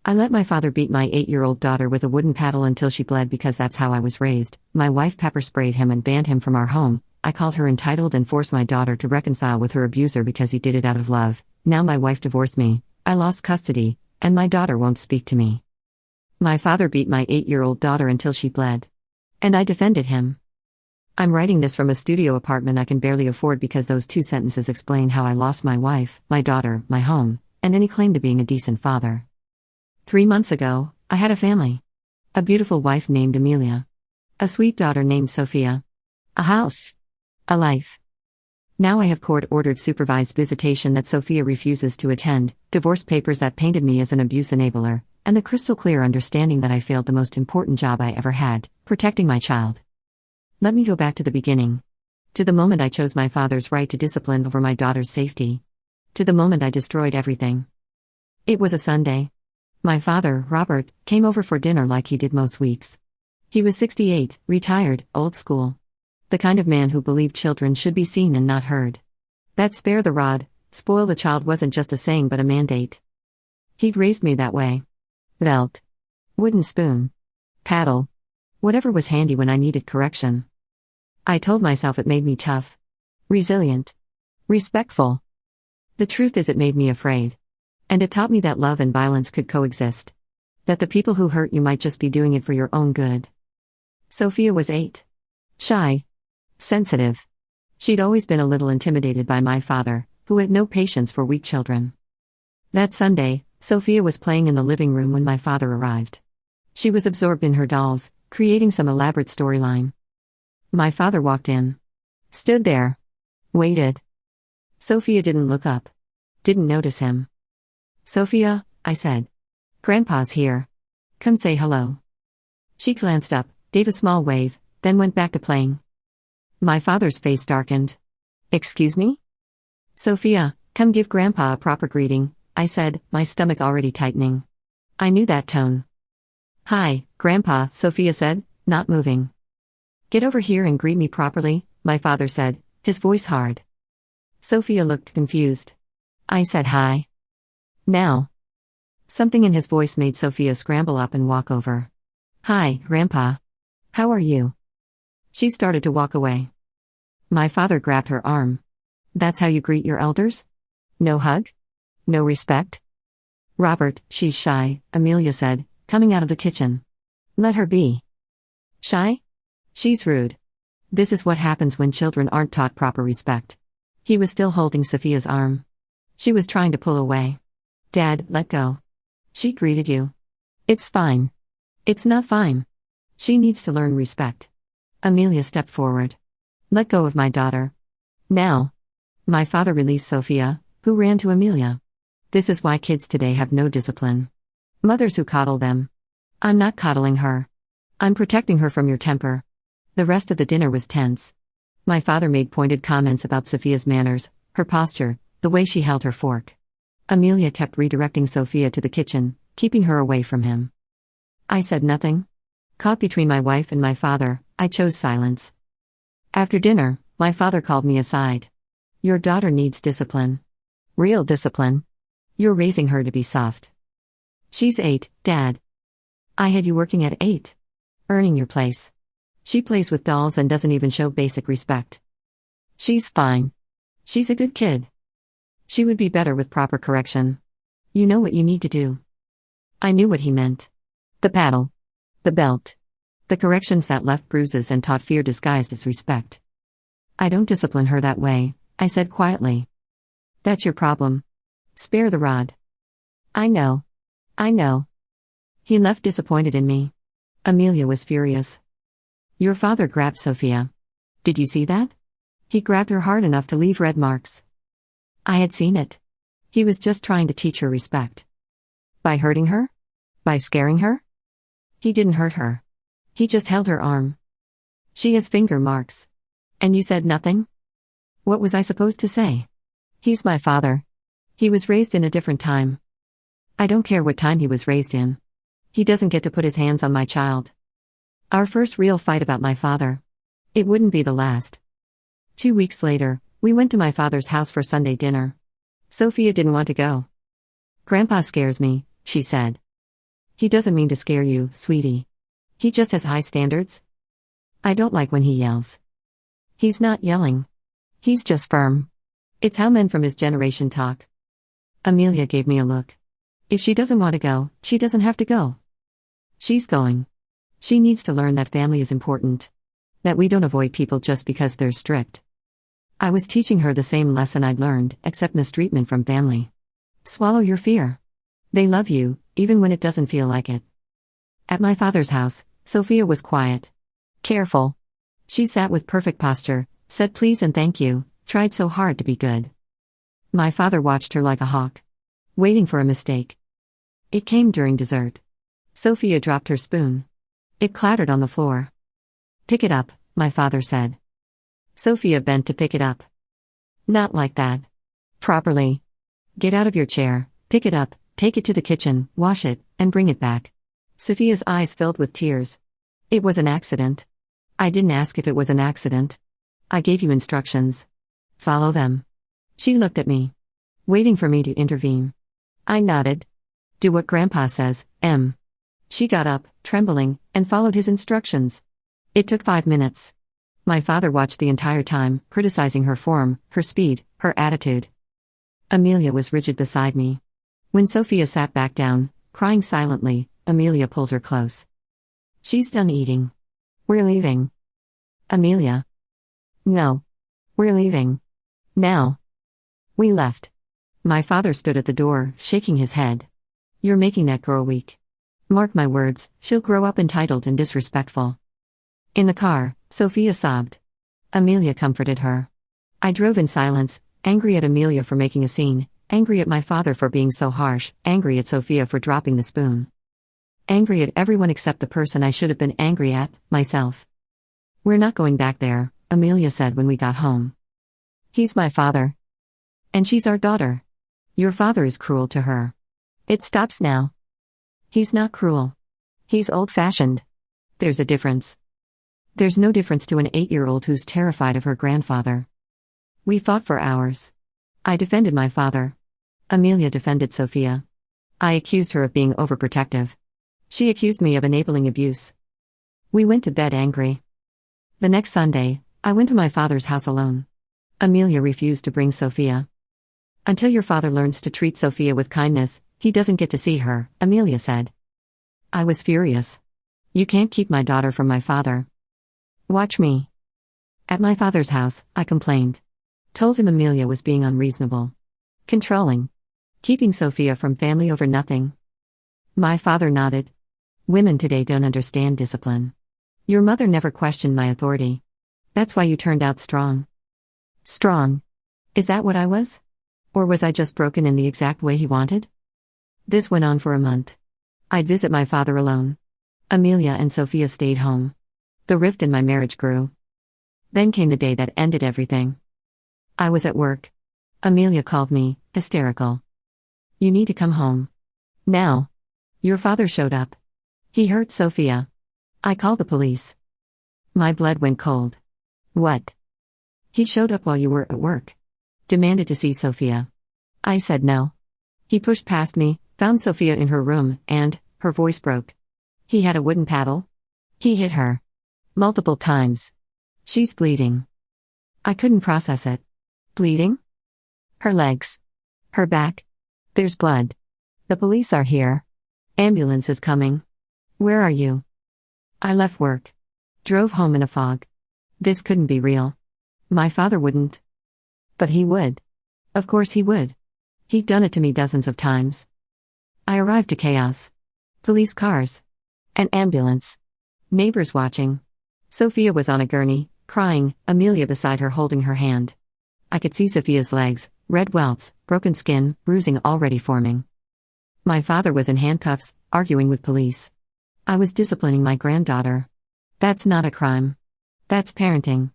I let my father beat my 8-year-old daughter with a wooden paddle until she bled because that's how I was raised. My wife pepper sprayed him and banned him from our home. I called her entitled and forced my daughter to reconcile with her abuser because he did it out of love. Now my wife divorced me. I lost custody, and my daughter won't speak to me. My father beat my 8-year-old daughter until she bled. And I defended him. I'm writing this from a studio apartment I can barely afford because those 2 sentences explain how I lost my wife, my daughter, my home, and any claim to being a decent father. 3 months ago, I had a family. A beautiful wife named Amelia. A sweet daughter named Sophia. A house. A life. Now I have court-ordered supervised visitation that Sophia refuses to attend, divorce papers that painted me as an abuse enabler, and the crystal-clear understanding that I failed the most important job I ever had, protecting my child. Let me go back to the beginning. To the moment I chose my father's right to discipline over my daughter's safety. To the moment I destroyed everything. It was a Sunday. My father, Robert, came over for dinner like he did most weeks. He was 68, retired, old school. The kind of man who believed children should be seen and not heard. That spare the rod, spoil the child wasn't just a saying but a mandate. He'd raised me that way. Belt. Wooden spoon. Paddle. Whatever was handy when I needed correction. I told myself it made me tough. Resilient. Respectful. The truth is it made me afraid. And it taught me that love and violence could coexist. That the people who hurt you might just be doing it for your own good. Sophia was 8. Shy. Sensitive. She'd always been a little intimidated by my father, who had no patience for weak children. That Sunday, Sophia was playing in the living room when my father arrived. She was absorbed in her dolls, creating some elaborate storyline. My father walked in. Stood there. Waited. Sophia didn't look up. Didn't notice him. "Sophia," I said. "Grandpa's here. Come say hello." She glanced up, gave a small wave, then went back to playing. My father's face darkened. "Excuse me?" "Sophia, come give Grandpa a proper greeting," I said, my stomach already tightening. I knew that tone. "Hi, Grandpa," Sophia said, not moving. "Get over here and greet me properly," my father said, his voice hard. Sophia looked confused. I said hi. "Now." Something in his voice made Sophia scramble up and walk over. "Hi, Grandpa. How are you?" She started to walk away. My father grabbed her arm. "That's how you greet your elders? No hug? No respect?" "Robert, she's shy," Amelia said, coming out of the kitchen. "Let her be." "Shy? She's rude. This is what happens when children aren't taught proper respect." He was still holding Sophia's arm. She was trying to pull away. "Dad, let go. She greeted you." "It's fine." "It's not fine. She needs to learn respect." Amelia stepped forward. "Let go of my daughter. Now." My father released Sophia, who ran to Amelia. This is why kids today have no discipline. Mothers who coddle them. I'm not coddling her. I'm protecting her from your temper. The rest of the dinner was tense. My father made pointed comments about Sophia's manners, her posture, the way she held her fork. Amelia kept redirecting Sophia to the kitchen, keeping her away from him. I said nothing. Caught between my wife and my father, I chose silence. After dinner, my father called me aside. "Your daughter needs discipline. Real discipline. You're raising her to be soft." "She's 8, Dad." "I had you working at 8. Earning your place. She plays with dolls and doesn't even show basic respect." "She's fine. She's a good kid. She would be better with proper correction. You know what you need to do." I knew what he meant. The paddle. The belt. The corrections that left bruises and taught fear disguised as respect. "I don't discipline her that way," I said quietly. "That's your problem. Spare the rod." I know. He left disappointed in me. Amelia was furious. "Your father grabbed Sophia. Did you see that? He grabbed her hard enough to leave red marks." I had seen it. He was just trying to teach her respect. By hurting her? By scaring her? He didn't hurt her. He just held her arm. "She has finger marks. And you said nothing?" What was I supposed to say? He's my father. He was raised in a different time. I don't care what time he was raised in. He doesn't get to put his hands on my child. Our first real fight about my father. It wouldn't be the last. 2 weeks later, we went to my father's house for Sunday dinner. Sophia didn't want to go. "Grandpa scares me," she said. He doesn't mean to scare you, sweetie. He just has high standards. I don't like when he yells. He's not yelling. He's just firm. It's how men from his generation talk. Amelia gave me a look. If she doesn't want to go, she doesn't have to go. She's going. She needs to learn that family is important. That we don't avoid people just because they're strict. I was teaching her the same lesson I'd learned, except mistreatment from family. Swallow your fear. They love you, even when it doesn't feel like it. At my father's house, Sophia was quiet. Careful. She sat with perfect posture, said please and thank you, tried so hard to be good. My father watched her like a hawk. Waiting for a mistake. It came during dessert. Sophia dropped her spoon. It clattered on the floor. Pick it up, my father said. Sophia bent to pick it up. Not like that. Properly. Get out of your chair, pick it up, take it to the kitchen, wash it, and bring it back. Sophia's eyes filled with tears. It was an accident. I didn't ask if it was an accident. I gave you instructions. Follow them. She looked at me, waiting for me to intervene. I nodded. Do what Grandpa says, Em. She got up, trembling, and followed his instructions. It took 5 minutes. My father watched the entire time, criticizing her form, her speed, her attitude. Amelia was rigid beside me. When Sophia sat back down, crying silently, Amelia pulled her close. She's done eating. We're leaving. Amelia. No. We're leaving. Now. We left. My father stood at the door, shaking his head. You're making that girl weak. Mark my words, she'll grow up entitled and disrespectful. In the car, Sophia sobbed. Amelia comforted her. I drove in silence, angry at Amelia for making a scene, angry at my father for being so harsh, angry at Sophia for dropping the spoon. Angry at everyone except the person I should have been angry at, myself. We're not going back there, Amelia said when we got home. He's my father. And she's our daughter. Your father is cruel to her. It stops now. He's not cruel. He's old-fashioned. There's a difference. There's no difference to an 8-year-old who's terrified of her grandfather. We fought for hours. I defended my father. Amelia defended Sophia. I accused her of being overprotective. She accused me of enabling abuse. We went to bed angry. The next Sunday, I went to my father's house alone. Amelia refused to bring Sophia. Until your father learns to treat Sophia with kindness, he doesn't get to see her, Amelia said. I was furious. You can't keep my daughter from my father. Watch me. At my father's house, I complained. Told him Amelia was being unreasonable. Controlling. Keeping Sophia from family over nothing. My father nodded. Women today don't understand discipline. Your mother never questioned my authority. That's why you turned out strong. Strong. Is that what I was? Or was I just broken in the exact way he wanted? This went on for a month. I'd visit my father alone. Amelia and Sophia stayed home. The rift in my marriage grew. Then came the day that ended everything. I was at work. Amelia called me, hysterical. You need to come home. Now. Your father showed up. He hurt Sophia. I called the police. My blood went cold. What? He showed up while you were at work. Demanded to see Sophia. I said no. He pushed past me, found Sophia in her room, and, her voice broke. He had a wooden paddle. He hit her. Multiple times. She's bleeding. I couldn't process it. Bleeding? Her legs. Her back. There's blood. The police are here. Ambulance is coming. Where are you? I left work. Drove home in a fog. This couldn't be real. My father wouldn't. But he would. Of course he would. He'd done it to me dozens of times. I arrived to chaos. Police cars. An ambulance. Neighbors watching. Sophia was on a gurney, crying, Amelia beside her holding her hand. I could see Sophia's legs, red welts, broken skin, bruising already forming. My father was in handcuffs, arguing with police. I was disciplining my granddaughter. That's not a crime. That's parenting.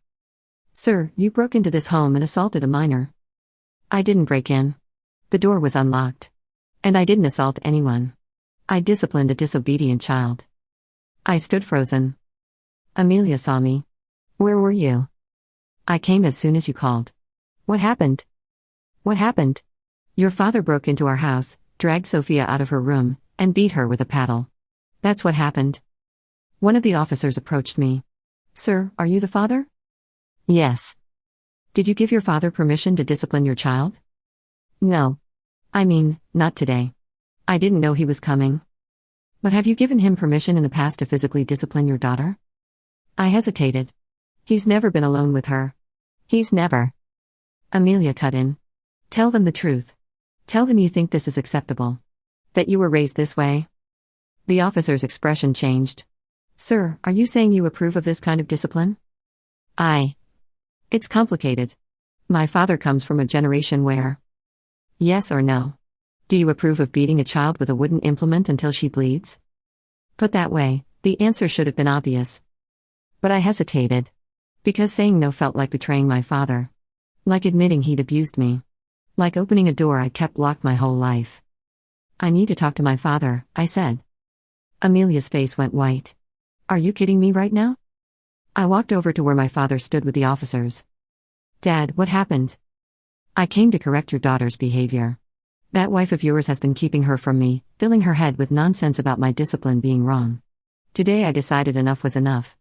Sir, you broke into this home and assaulted a minor. I didn't break in. The door was unlocked. And I didn't assault anyone. I disciplined a disobedient child. I stood frozen. Amelia saw me. Where were you? I came as soon as you called. What happened? What happened? Your father broke into our house, dragged Sophia out of her room, and beat her with a paddle. That's what happened. One of the officers approached me. Sir, are you the father? Yes. Did you give your father permission to discipline your child? No. I mean, not today. I didn't know he was coming. But have you given him permission in the past to physically discipline your daughter? I hesitated. He's never been alone with her. He's never. Amelia cut in. Tell them the truth. Tell them you think this is acceptable. That you were raised this way. The officer's expression changed. Sir, are you saying you approve of this kind of discipline? It's complicated. My father comes from a generation where. Yes or no? Do you approve of beating a child with a wooden implement until she bleeds? Put that way, the answer should have been obvious. But I hesitated. Because saying no felt like betraying my father. Like admitting he'd abused me. Like opening a door I'd kept locked my whole life. I need to talk to my father, I said. Amelia's face went white. Are you kidding me right now? I walked over to where my father stood with the officers. Dad, what happened? I came to correct your daughter's behavior. That wife of yours has been keeping her from me, filling her head with nonsense about my discipline being wrong. Today I decided enough was enough.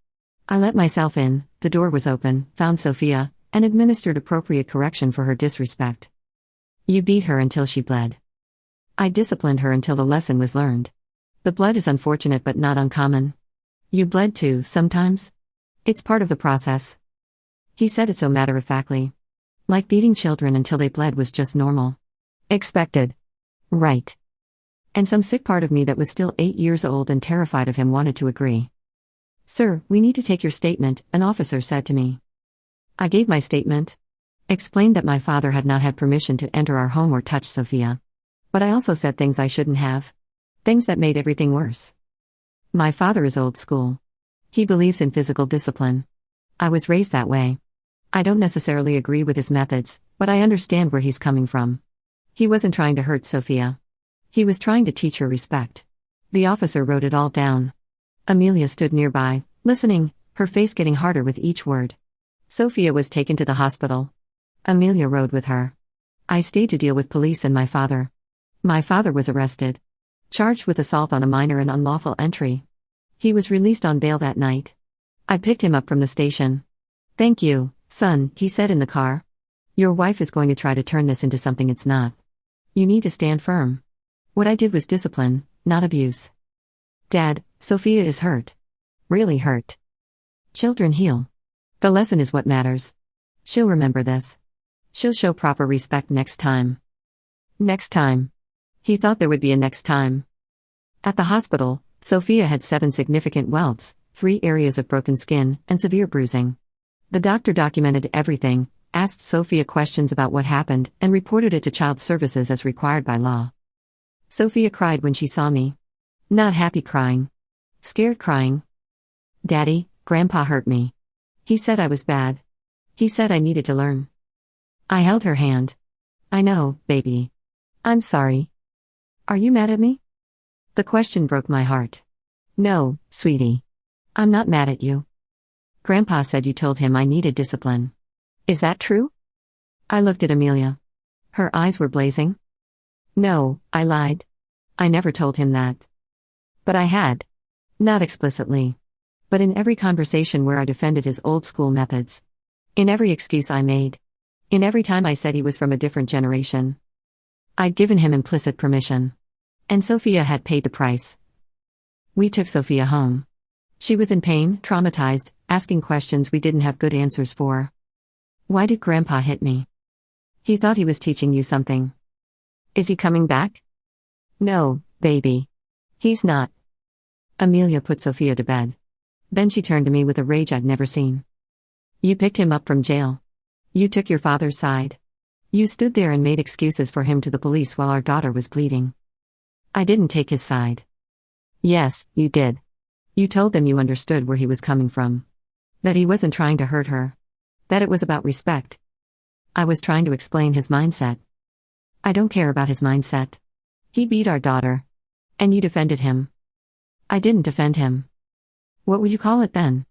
I let myself in, the door was open, found Sophia, and administered appropriate correction for her disrespect. You beat her until she bled. I disciplined her until the lesson was learned. The blood is unfortunate but not uncommon. You bled too, sometimes? It's part of the process. He said it so matter-of-factly. Like beating children until they bled was just normal. Expected. Right. And some sick part of me that was still 8 years old and terrified of him wanted to agree. Sir, we need to take your statement, an officer said to me. I gave my statement. Explained that my father had not had permission to enter our home or touch Sophia. But I also said things I shouldn't have. Things that made everything worse. My father is old school. He believes in physical discipline. I was raised that way. I don't necessarily agree with his methods, but I understand where he's coming from. He wasn't trying to hurt Sophia. He was trying to teach her respect. The officer wrote it all down. Amelia stood nearby, listening, her face getting harder with each word. Sophia was taken to the hospital. Amelia rode with her. I stayed to deal with police and my father. My father was arrested. Charged with assault on a minor and unlawful entry. He was released on bail that night. I picked him up from the station. Thank you, son, he said in the car. Your wife is going to try to turn this into something it's not. You need to stand firm. What I did was discipline, not abuse. Dad, Sophia is hurt. Really hurt. Children heal. The lesson is what matters. She'll remember this. She'll show proper respect next time. Next time. He thought there would be a next time. At the hospital, Sophia had 7 significant welts, 3 areas of broken skin, and severe bruising. The doctor documented everything, asked Sophia questions about what happened, and reported it to Child Services as required by law. Sophia cried when she saw me. Not happy crying. Scared crying. Daddy, Grandpa hurt me. He said I was bad. He said I needed to learn. I held her hand. I know, baby. I'm sorry. Are you mad at me? The question broke my heart. No, sweetie. I'm not mad at you. Grandpa said you told him I needed discipline. Is that true? I looked at Amelia. Her eyes were blazing. No, I lied. I never told him that. But I had. Not explicitly. But in every conversation where I defended his old school methods. In every excuse I made. In every time I said he was from a different generation. I'd given him implicit permission. And Sophia had paid the price. We took Sophia home. She was in pain, traumatized, asking questions we didn't have good answers for. Why did Grandpa hit me? He thought he was teaching you something. Is he coming back? No, baby. He's not. Amelia put Sophia to bed. Then she turned to me with a rage I'd never seen. You picked him up from jail. You took your father's side. You stood there and made excuses for him to the police while our daughter was bleeding. I didn't take his side. Yes, you did. You told them you understood where he was coming from. That he wasn't trying to hurt her. That it was about respect. I was trying to explain his mindset. I don't care about his mindset. He beat our daughter. And you defended him. I didn't defend him. What would you call it then?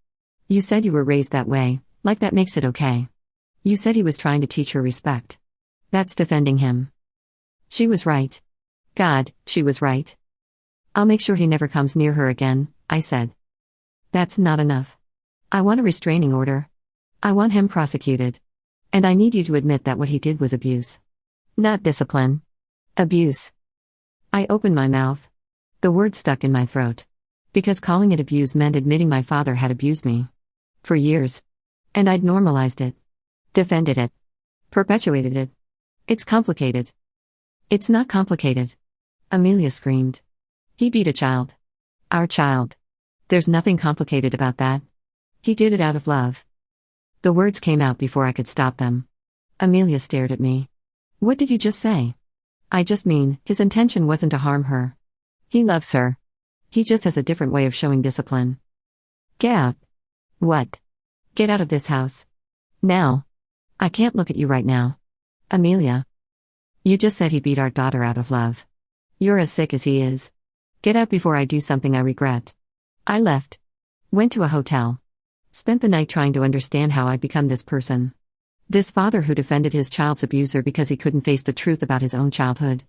You said you were raised that way, like that makes it okay. You said he was trying to teach her respect. That's defending him. She was right. God, she was right. I'll make sure he never comes near her again, I said. That's not enough. I want a restraining order. I want him prosecuted. And I need you to admit that what he did was abuse. Not discipline. Abuse. I opened my mouth. The word stuck in my throat. Because calling it abuse meant admitting my father had abused me. For years. And I'd normalized it. Defended it. Perpetuated it. It's complicated. It's not complicated. Amelia screamed. He beat a child. Our child. There's nothing complicated about that. He did it out of love. The words came out before I could stop them. Amelia stared at me. What did you just say? I just mean, his intention wasn't to harm her. He loves her. He just has a different way of showing discipline. Get out. What? Get out of this house. Now. I can't look at you right now. Amelia. You just said he beat our daughter out of love. You're as sick as he is. Get out before I do something I regret. I left. Went to a hotel. Spent the night trying to understand how I'd become this person. This father who defended his child's abuser because he couldn't face the truth about his own childhood.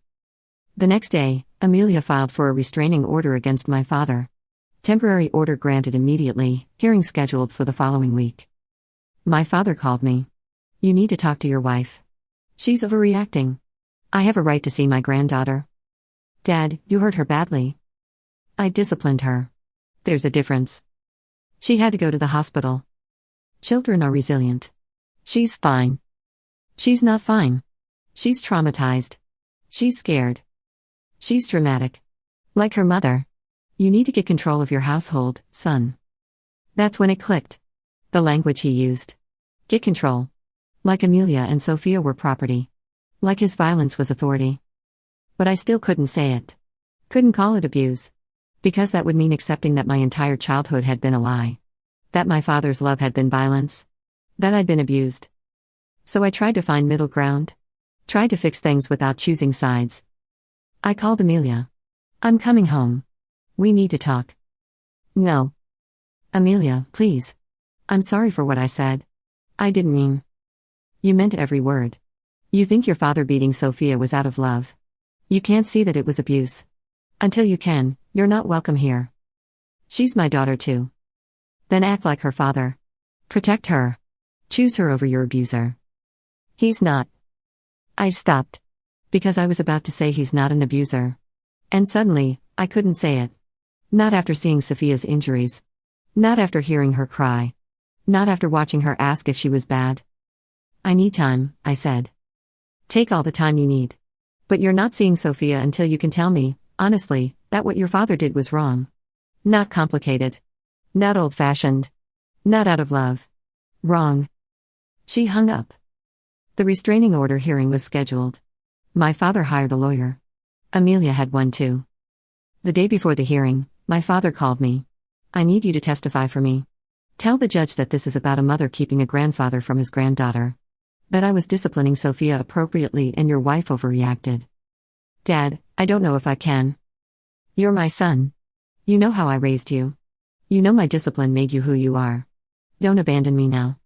The next day, Amelia filed for a restraining order against my father. Temporary order granted immediately, hearing scheduled for the following week. My father called me. You need to talk to your wife. She's overreacting. I have a right to see my granddaughter. Dad, you hurt her badly. I disciplined her. There's a difference. She had to go to the hospital. Children are resilient. She's fine. She's not fine. She's traumatized. She's scared. She's dramatic. Like her mother. You need to get control of your household, son. That's when it clicked. The language he used. Get control. Like Amelia and Sophia were property. Like his violence was authority. But I still couldn't say it. Couldn't call it abuse. Because that would mean accepting that my entire childhood had been a lie. That my father's love had been violence. That I'd been abused. So I tried to find middle ground. Tried to fix things without choosing sides. I called Amelia. I'm coming home. We need to talk. No. Amelia, please. I'm sorry for what I said. I didn't mean. You meant every word. You think your father beating Sophia was out of love. You can't see that it was abuse. Until you can, you're not welcome here. She's my daughter too. Then act like her father. Protect her. Choose her over your abuser. He's not. I stopped. Because I was about to say he's not an abuser. And suddenly, I couldn't say it. Not after seeing Sophia's injuries. Not after hearing her cry. Not after watching her ask if she was bad. I need time, I said. Take all the time you need. But you're not seeing Sophia until you can tell me, honestly, that what your father did was wrong. Not complicated. Not old-fashioned. Not out of love. Wrong. She hung up. The restraining order hearing was scheduled. My father hired a lawyer. Amelia had one too. The day before the hearing, my father called me. I need you to testify for me. Tell the judge that this is about a mother keeping a grandfather from his granddaughter. That I was disciplining Sophia appropriately and your wife overreacted. Dad, I don't know if I can. You're my son. You know how I raised you. You know my discipline made you who you are. Don't abandon me now.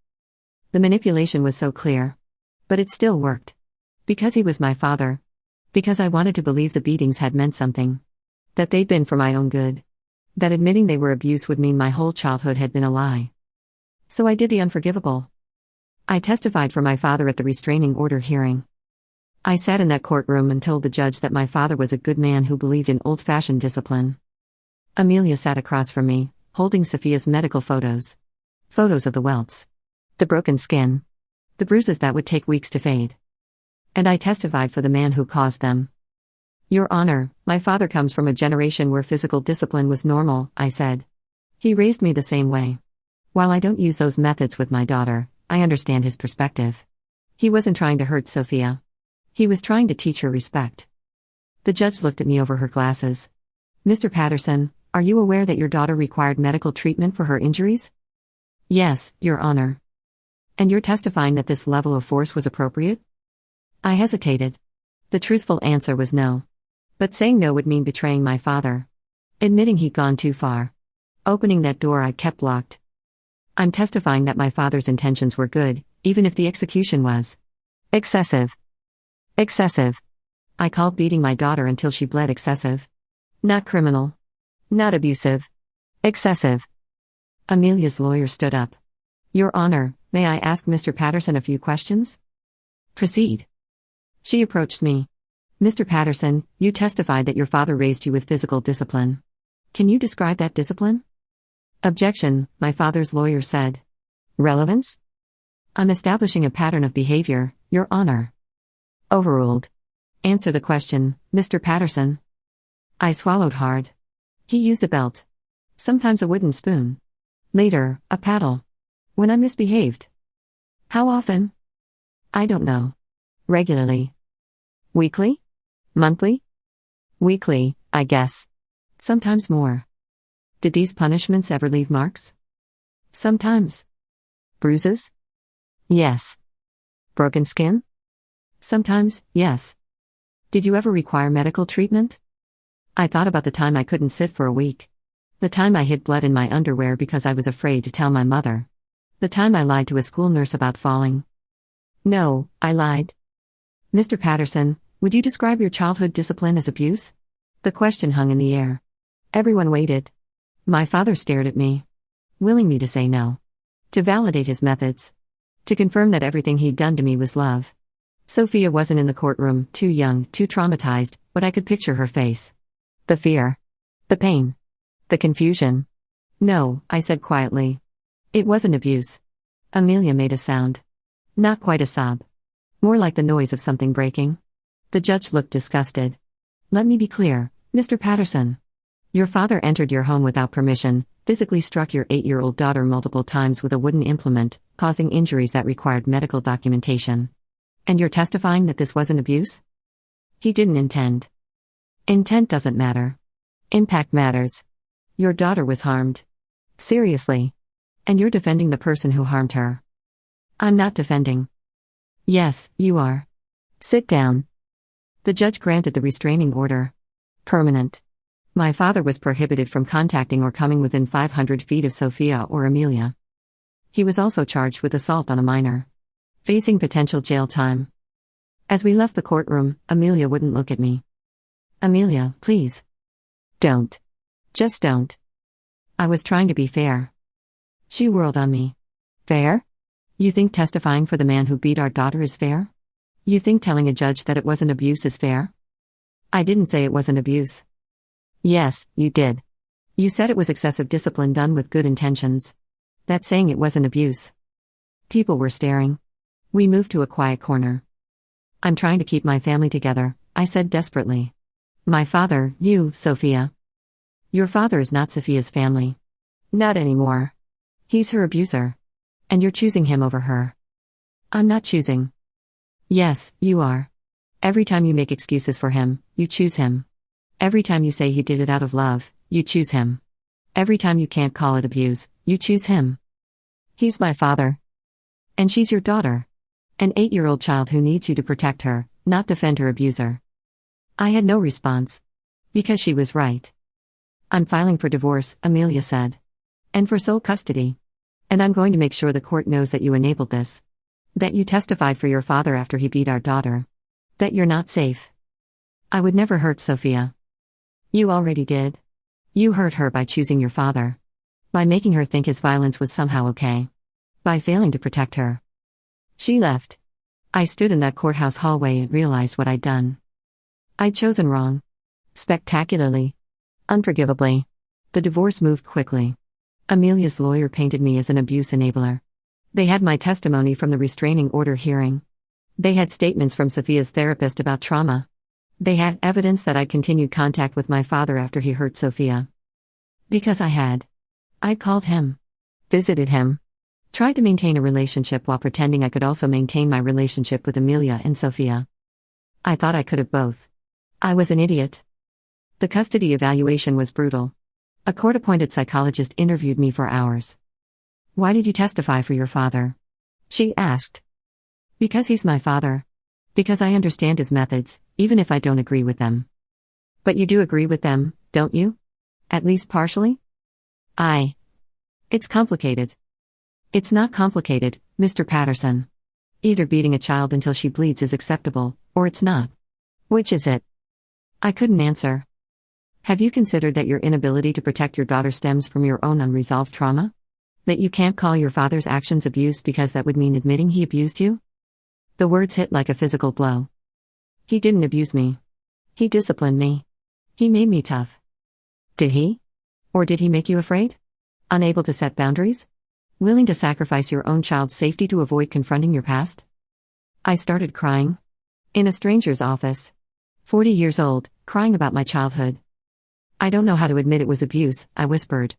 The manipulation was so clear. But it still worked. Because he was my father. Because I wanted to believe the beatings had meant something. That they'd been for my own good. That admitting they were abuse would mean my whole childhood had been a lie. So I did the unforgivable. I testified for my father at the restraining order hearing. I sat in that courtroom and told the judge that my father was a good man who believed in old-fashioned discipline. Amelia sat across from me, holding Sophia's medical photos. Photos of the welts. The broken skin. The bruises that would take weeks to fade. And I testified for the man who caused them. Your Honor, my father comes from a generation where physical discipline was normal, I said. He raised me the same way. While I don't use those methods with my daughter, I understand his perspective. He wasn't trying to hurt Sophia. He was trying to teach her respect. The judge looked at me over her glasses. Mr. Patterson, are you aware that your daughter required medical treatment for her injuries? Yes, Your Honor. And you're testifying that this level of force was appropriate? I hesitated. The truthful answer was no. But saying no would mean betraying my father. Admitting he'd gone too far. Opening that door I kept locked. I'm testifying that my father's intentions were good, even if the execution was excessive. Excessive. I called beating my daughter until she bled excessive. Not criminal. Not abusive. Excessive. Amelia's lawyer stood up. Your Honor, may I ask Mr. Patterson a few questions? Proceed. She approached me. Mr. Patterson, you testified that your father raised you with physical discipline. Can you describe that discipline? Objection, my father's lawyer said. Relevance? I'm establishing a pattern of behavior, Your Honor. Overruled. Answer the question, Mr. Patterson. I swallowed hard. He used a belt. Sometimes a wooden spoon. Later, a paddle. When I misbehaved. How often? I don't know. Regularly. Weekly? Monthly? Weekly, I guess. Sometimes more. Did these punishments ever leave marks? Sometimes. Bruises? Yes. Broken skin? Sometimes, yes. Did you ever require medical treatment? I thought about the time I couldn't sit for a week. The time I hid blood in my underwear because I was afraid to tell my mother. The time I lied to a school nurse about falling. No, I lied. Mr. Patterson, would you describe your childhood discipline as abuse? The question hung in the air. Everyone waited. My father stared at me, willing me to say no. To validate his methods. To confirm that everything he'd done to me was love. Sophia wasn't in the courtroom, too young, too traumatized, but I could picture her face. The fear. The pain. The confusion. No, I said quietly. It wasn't abuse. Amelia made a sound. Not quite a sob. More like the noise of something breaking. The judge looked disgusted. Let me be clear, Mr. Patterson. Your father entered your home without permission, physically struck your 8-year-old daughter multiple times with a wooden implement, causing injuries that required medical documentation. And you're testifying that this wasn't abuse? He didn't intend. Intent doesn't matter. Impact matters. Your daughter was harmed. Seriously. And you're defending the person who harmed her. I'm not defending. Yes, you are. Sit down. The judge granted the restraining order. Permanent. My father was prohibited from contacting or coming within 500 feet of Sophia or Amelia. He was also charged with assault on a minor, facing potential jail time. As we left the courtroom, Amelia wouldn't look at me. Amelia, please. Don't. Just don't. I was trying to be fair. She whirled on me. Fair? You think testifying for the man who beat our daughter is fair? You think telling a judge that it wasn't abuse is fair? I didn't say it wasn't abuse. Yes, you did. You said it was excessive discipline done with good intentions. That's saying it wasn't abuse. People were staring. We moved to a quiet corner. I'm trying to keep my family together, I said desperately. My father, you, Sophia. Your father is not Sophia's family. Not anymore. He's her abuser. And you're choosing him over her. I'm not choosing. Yes, you are. Every time you make excuses for him, you choose him. Every time you say he did it out of love, you choose him. Every time you can't call it abuse, you choose him. He's my father. And she's your daughter. An 8-year-old child who needs you to protect her, not defend her abuser. I had no response. Because she was right. I'm filing for divorce, Amelia said. And for sole custody. And I'm going to make sure the court knows that you enabled this. That you testified for your father after he beat our daughter. That you're not safe. I would never hurt Sophia. You already did. You hurt her by choosing your father. By making her think his violence was somehow okay. By failing to protect her. She left. I stood in that courthouse hallway and realized what I'd done. I'd chosen wrong. Spectacularly. Unforgivably. The divorce moved quickly. Amelia's lawyer painted me as an abuse enabler. They had my testimony from the restraining order hearing. They had statements from Sophia's therapist about trauma. They had evidence that I'd continued contact with my father after he hurt Sophia. Because I had. I'd called him. Visited him. Tried to maintain a relationship while pretending I could also maintain my relationship with Amelia and Sophia. I thought I could have both. I was an idiot. The custody evaluation was brutal. A court-appointed psychologist interviewed me for hours. Why did you testify for your father? She asked. Because he's my father. Because I understand his methods, even if I don't agree with them. But you do agree with them, don't you? At least partially? It's complicated. It's not complicated, Mr. Patterson. Either beating a child until she bleeds is acceptable, or it's not. Which is it? I couldn't answer. Have you considered that your inability to protect your daughter stems from your own unresolved trauma? That you can't call your father's actions abuse because that would mean admitting he abused you? The words hit like a physical blow. He didn't abuse me. He disciplined me. He made me tough. Did he? Or did he make you afraid? Unable to set boundaries? Willing to sacrifice your own child's safety to avoid confronting your past? I started crying. In a stranger's office. 40 years old, crying about my childhood. I don't know how to admit it was abuse, I whispered.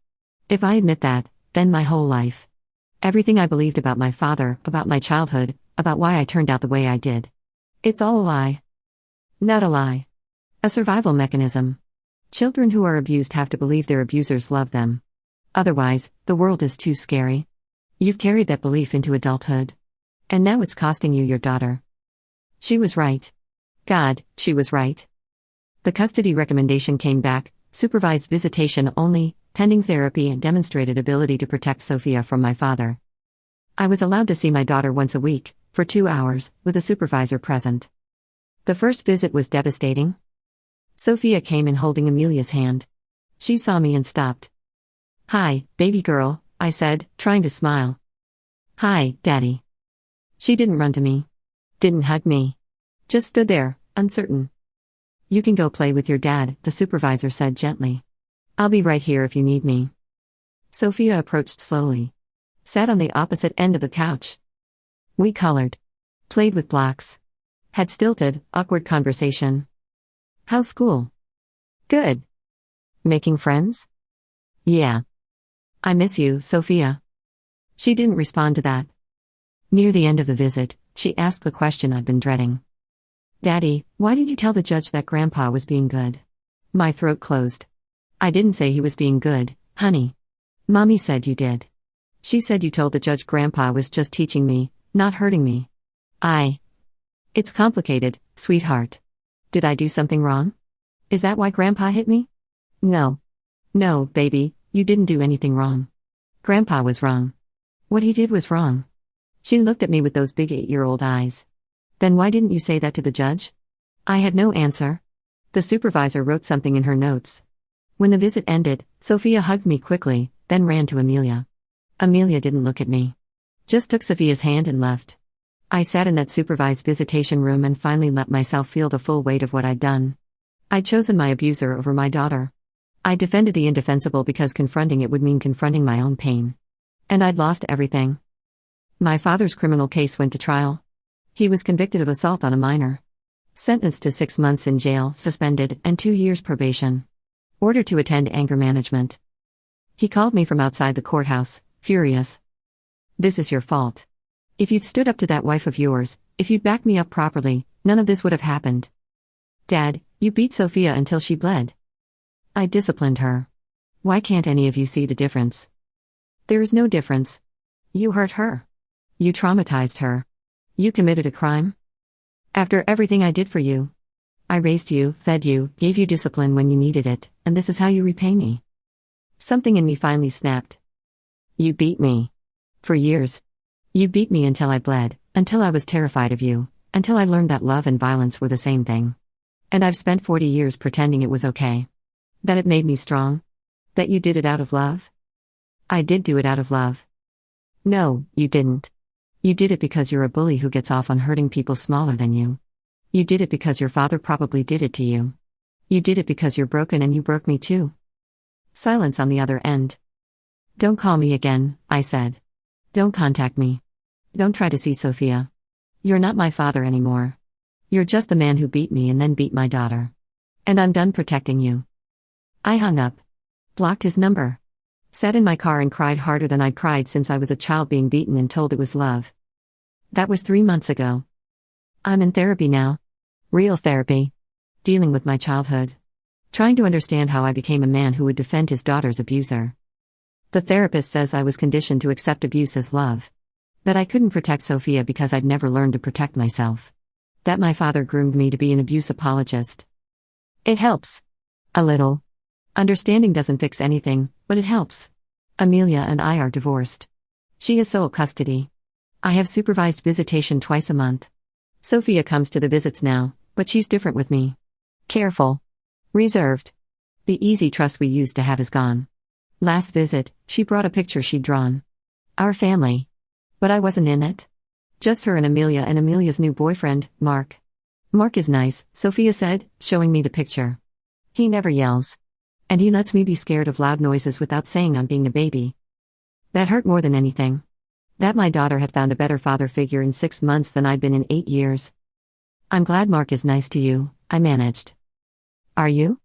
If I admit that, then my whole life. Everything I believed about my father, about my childhood, about why I turned out the way I did. It's all a lie. Not a lie. A survival mechanism. Children who are abused have to believe their abusers love them. Otherwise, the world is too scary. You've carried that belief into adulthood. And now it's costing you your daughter. She was right. God, she was right. The custody recommendation came back, supervised visitation only, pending therapy, and demonstrated ability to protect Sophia from my father. I was allowed to see my daughter once a week, for 2 hours, with a supervisor present. The first visit was devastating. Sophia came in holding Amelia's hand. She saw me and stopped. "Hi, baby girl," I said, trying to smile. "Hi, Daddy." She didn't run to me. Didn't hug me. Just stood there, uncertain. "You can go play with your dad," the supervisor said gently. "I'll be right here if you need me." Sophia approached slowly. Sat on the opposite end of the couch. We colored. Played with blocks. Had stilted, awkward conversation. "How's school?" "Good." "Making friends?" "Yeah." "I miss you, Sophia." She didn't respond to that. Near the end of the visit, she asked the question I'd been dreading. "Daddy, why did you tell the judge that Grandpa was being good?" My throat closed. "I didn't say he was being good, honey. Mommy said you did. She said you told the judge Grandpa was just teaching me, not hurting me." It's complicated, sweetheart. Did I do something wrong? Is that why Grandpa hit me? No. No, baby, you didn't do anything wrong. Grandpa was wrong. What he did was wrong. She looked at me with those big 8-year-old eyes. Then why didn't you say that to the judge? I had no answer. The supervisor wrote something in her notes. When the visit ended, Sophia hugged me quickly, then ran to Amelia. Amelia didn't look at me. Just took Sophia's hand and left. I sat in that supervised visitation room and finally let myself feel the full weight of what I'd done. I'd chosen my abuser over my daughter. I defended the indefensible because confronting it would mean confronting my own pain. And I'd lost everything. My father's criminal case went to trial. He was convicted of assault on a minor. Sentenced to 6 months in jail, suspended, and 2 years probation. Ordered to attend anger management. He called me from outside the courthouse, furious. "This is your fault. If you'd stood up to that wife of yours, if you'd backed me up properly, none of this would have happened. Dad, you beat Sophia until she bled. I disciplined her. Why can't any of you see the difference? There is no difference. You hurt her. You traumatized her. You committed a crime. After everything I did for you. I raised you, fed you, gave you discipline when you needed it, and this is how you repay me." Something in me finally snapped. "You beat me. For years. You beat me until I bled, until I was terrified of you, until I learned that love and violence were the same thing. And I've spent 40 years pretending it was okay. That it made me strong. That you did it out of love. I did do it out of love. No, you didn't. You did it because you're a bully who gets off on hurting people smaller than you. You did it because your father probably did it to you. You did it because you're broken and you broke me too." Silence on the other end. "Don't call me again," I said. "Don't contact me. Don't try to see Sophia. You're not my father anymore. You're just the man who beat me and then beat my daughter. And I'm done protecting you." I hung up. Blocked his number. Sat in my car and cried harder than I'd cried since I was a child being beaten and told it was love. That was 3 months ago. I'm in therapy now. Real therapy. Dealing with my childhood. Trying to understand how I became a man who would defend his daughter's abuser. The therapist says I was conditioned to accept abuse as love. That I couldn't protect Sophia because I'd never learned to protect myself. That my father groomed me to be an abuse apologist. It helps. A little. Understanding doesn't fix anything, but it helps. Amelia and I are divorced. She has sole custody. I have supervised visitation twice a month. Sophia comes to the visits now, but she's different with me. Careful. Reserved. The easy trust we used to have is gone. Last visit, she brought a picture she'd drawn. Our family. But I wasn't in it. Just her and Amelia's new boyfriend, Mark. Mark is nice, Sophia said, showing me the picture. He never yells. And he lets me be scared of loud noises without saying I'm being a baby. That hurt more than anything. That my daughter had found a better father figure in 6 months than I'd been in 8 years. I'm glad Mark is nice to you, I managed. Are you?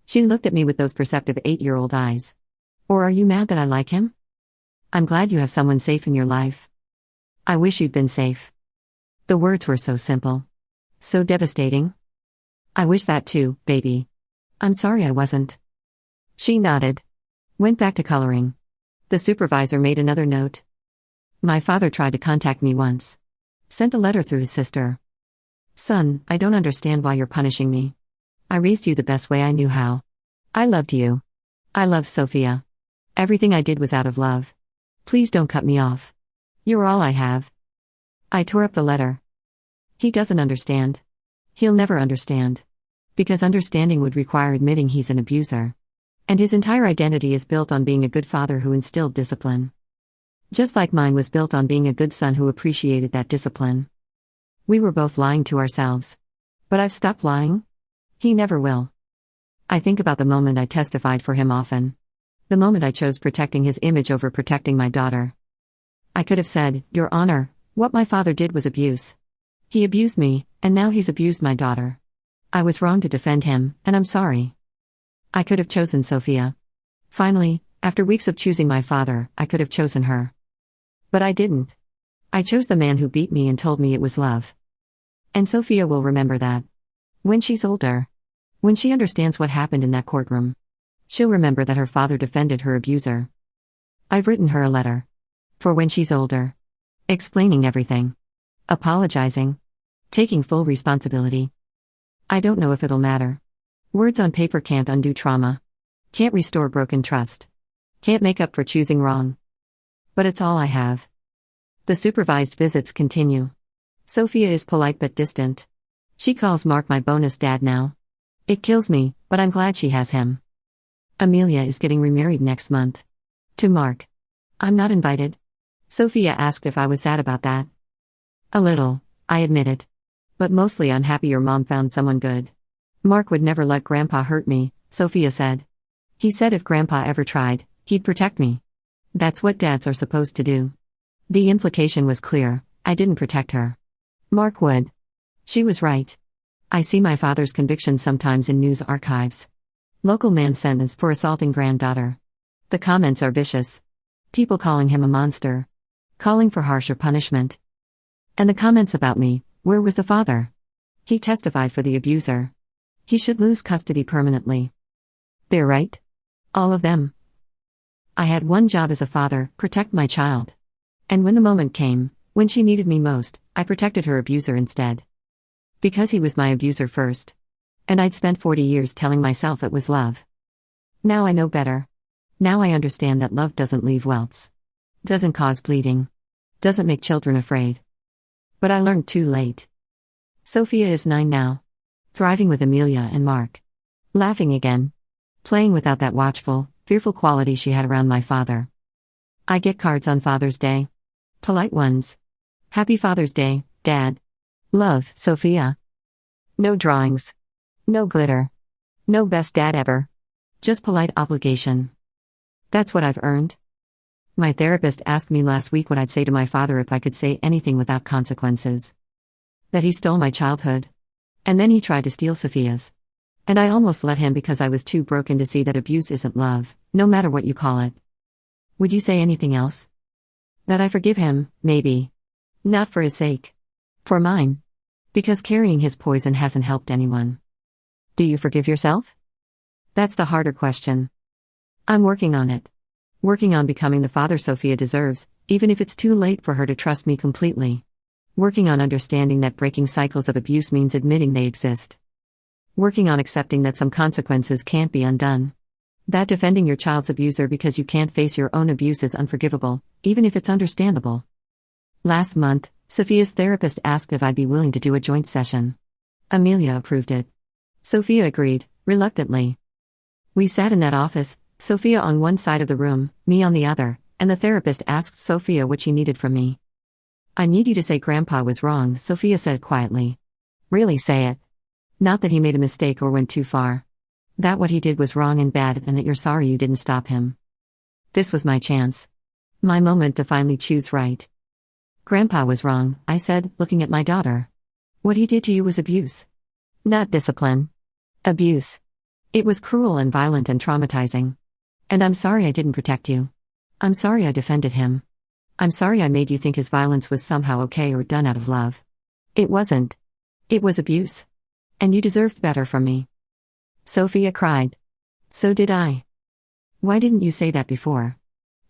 She looked at me with those perceptive 8-year-old eyes. Or are you mad that I like him? I'm glad you have someone safe in your life. I wish you'd been safe. The words were so simple. So devastating. I wish that too, baby. I'm sorry I wasn't. She nodded. Went back to coloring. The supervisor made another note. My father tried to contact me once. Sent a letter through his sister. Son, I don't understand why you're punishing me. I raised you the best way I knew how. I loved you. I loved Sophia. Everything I did was out of love. Please don't cut me off. You're all I have. I tore up the letter. He doesn't understand. He'll never understand. Because understanding would require admitting he's an abuser. And his entire identity is built on being a good father who instilled discipline. Just like mine was built on being a good son who appreciated that discipline. We were both lying to ourselves. But I've stopped lying. He never will. I think about the moment I testified for him often. The moment I chose protecting his image over protecting my daughter. I could have said, Your Honor, what my father did was abuse. He abused me, and now he's abused my daughter. I was wrong to defend him, and I'm sorry. I could have chosen Sophia. Finally, after weeks of choosing my father, I could have chosen her. But I didn't. I chose the man who beat me and told me it was love. And Sophia will remember that. When she's older. When she understands what happened in that courtroom. She'll remember that her father defended her abuser. I've written her a letter. For when she's older. Explaining everything. Apologizing. Taking full responsibility. I don't know if it'll matter. Words on paper can't undo trauma. Can't restore broken trust. Can't make up for choosing wrong. But it's all I have. The supervised visits continue. Sophia is polite but distant. She calls Mark my bonus dad now. It kills me, but I'm glad she has him. Amelia is getting remarried next month. To Mark. I'm not invited. Sophia asked if I was sad about that. A little, I admitted. But mostly I'm happy your mom found someone good. Mark would never let Grandpa hurt me, Sophia said. He said if Grandpa ever tried, he'd protect me. That's what dads are supposed to do. The implication was clear, I didn't protect her. Mark would. She was right. I see my father's conviction sometimes in news archives. Local man sentenced for assaulting granddaughter. The comments are vicious. People calling him a monster. Calling for harsher punishment. And the comments about me, where was the father? He testified for the abuser. He should lose custody permanently. They're right. All of them. I had one job as a father, protect my child. And when the moment came, when she needed me most, I protected her abuser instead. Because he was my abuser first. And I'd spent 40 years telling myself it was love. Now I know better. Now I understand that love doesn't leave welts. Doesn't cause bleeding. Doesn't make children afraid. But I learned too late. Sophia is 9 now. Thriving with Amelia and Mark. Laughing again. Playing without that watchful, fearful quality she had around my father. I get cards on Father's Day. Polite ones. Happy Father's Day, Dad. Love, Sophia. No drawings. No glitter. No best dad ever. Just polite obligation. That's what I've earned. My therapist asked me last week what I'd say to my father if I could say anything without consequences. That he stole my childhood. And then he tried to steal Sophia's. And I almost let him because I was too broken to see that abuse isn't love, no matter what you call it. Would you say anything else? That I forgive him, maybe. Not for his sake. For mine. Because carrying his poison hasn't helped anyone. Do you forgive yourself? That's the harder question. I'm working on it. Working on becoming the father Sophia deserves, even if it's too late for her to trust me completely. Working on understanding that breaking cycles of abuse means admitting they exist. Working on accepting that some consequences can't be undone. That defending your child's abuser because you can't face your own abuse is unforgivable, even if it's understandable. Last month, Sophia's therapist asked if I'd be willing to do a joint session. Amelia approved it. Sophia agreed, reluctantly. We sat in that office, Sophia on one side of the room, me on the other, and the therapist asked Sophia what she needed from me. "I need you to say Grandpa was wrong," Sophia said quietly. "Really say it. Not that he made a mistake or went too far. That what he did was wrong and bad and that you're sorry you didn't stop him." This was my chance. My moment to finally choose right. "Grandpa was wrong," I said, looking at my daughter. "What he did to you was abuse. Not discipline. Abuse. It was cruel and violent and traumatizing. And I'm sorry I didn't protect you. I'm sorry I defended him. I'm sorry I made you think his violence was somehow okay or done out of love. It wasn't. It was abuse. And you deserved better from me." Sophia cried. "So did I." "Why didn't you say that before?"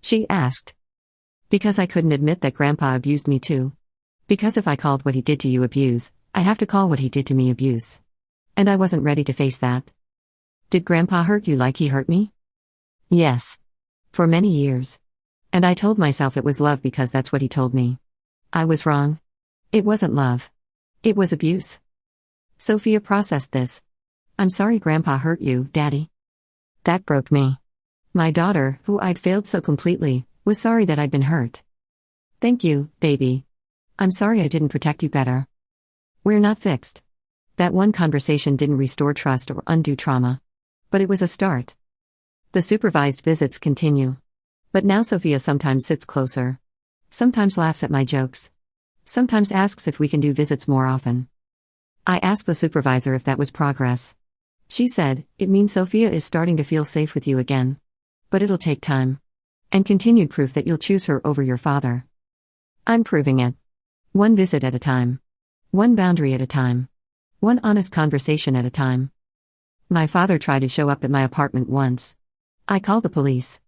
she asked. "Because I couldn't admit that Grandpa abused me too. Because if I called what he did to you abuse, I'd have to call what he did to me abuse. And I wasn't ready to face that." "Did Grandpa hurt you like he hurt me?" "Yes. For many years. And I told myself it was love because that's what he told me. I was wrong. It wasn't love. It was abuse." Sophia processed this. "I'm sorry Grandpa hurt you, Daddy." That broke me. My daughter, who I'd failed so completely, was sorry that I'd been hurt. "Thank you, baby. I'm sorry I didn't protect you better." We're not fixed. That one conversation didn't restore trust or undo trauma. But it was a start. The supervised visits continue. But now Sophia sometimes sits closer. Sometimes laughs at my jokes. Sometimes asks if we can do visits more often. I asked the supervisor if that was progress. She said, "It means Sophia is starting to feel safe with you again. But it'll take time. And continued proof that you'll choose her over your father." I'm proving it. One visit at a time. One boundary at a time. One honest conversation at a time. My father tried to show up at my apartment once. I called the police.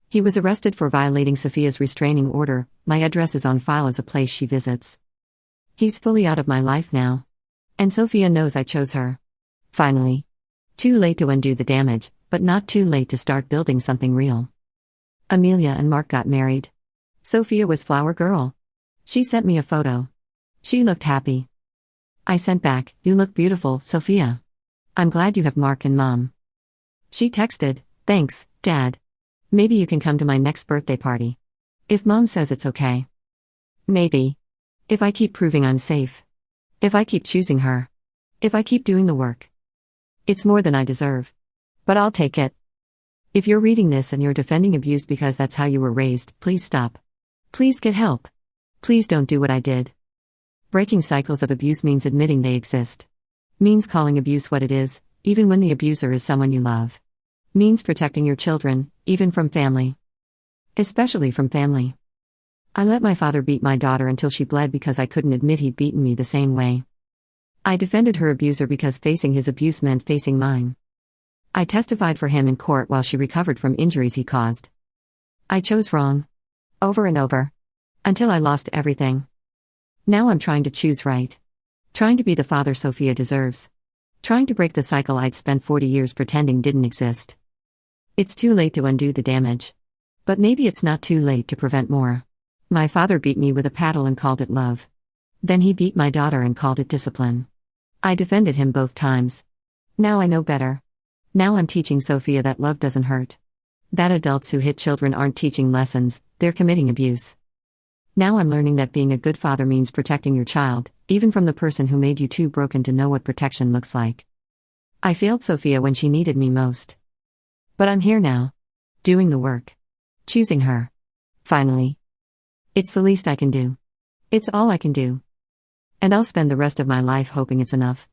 He was arrested for violating Sophia's restraining order. My address is on file as a place she visits. He's fully out of my life now. And Sophia knows I chose her. Finally. Too late to undo the damage, but not too late to start building something real. Amelia and Mark got married. Sophia was flower girl. She sent me a photo. She looked happy. I sent back, "You look beautiful, Sophia. I'm glad you have Mark and Mom." She texted, "Thanks, Dad. Maybe you can come to my next birthday party. If Mom says it's okay." Maybe. If I keep proving I'm safe. If I keep choosing her. If I keep doing the work. It's more than I deserve. But I'll take it. If you're reading this and you're defending abuse because that's how you were raised, please stop. Please get help. Please don't do what I did. Breaking cycles of abuse means admitting they exist. Means calling abuse what it is, even when the abuser is someone you love. Means protecting your children, even from family. Especially from family. I let my father beat my daughter until she bled because I couldn't admit he'd beaten me the same way. I defended her abuser because facing his abuse meant facing mine. I testified for him in court while she recovered from injuries he caused. I chose wrong. Over and over. Until I lost everything. Now I'm trying to choose right. Trying to be the father Sophia deserves. Trying to break the cycle I'd spent 40 years pretending didn't exist. It's too late to undo the damage. But maybe it's not too late to prevent more. My father beat me with a paddle and called it love. Then he beat my daughter and called it discipline. I defended him both times. Now I know better. Now I'm teaching Sophia that love doesn't hurt. That adults who hit children aren't teaching lessons, they're committing abuse. Now I'm learning that being a good father means protecting your child, even from the person who made you too broken to know what protection looks like. I failed Sophia when she needed me most. But I'm here now. Doing the work. Choosing her. Finally. It's the least I can do. It's all I can do. And I'll spend the rest of my life hoping it's enough.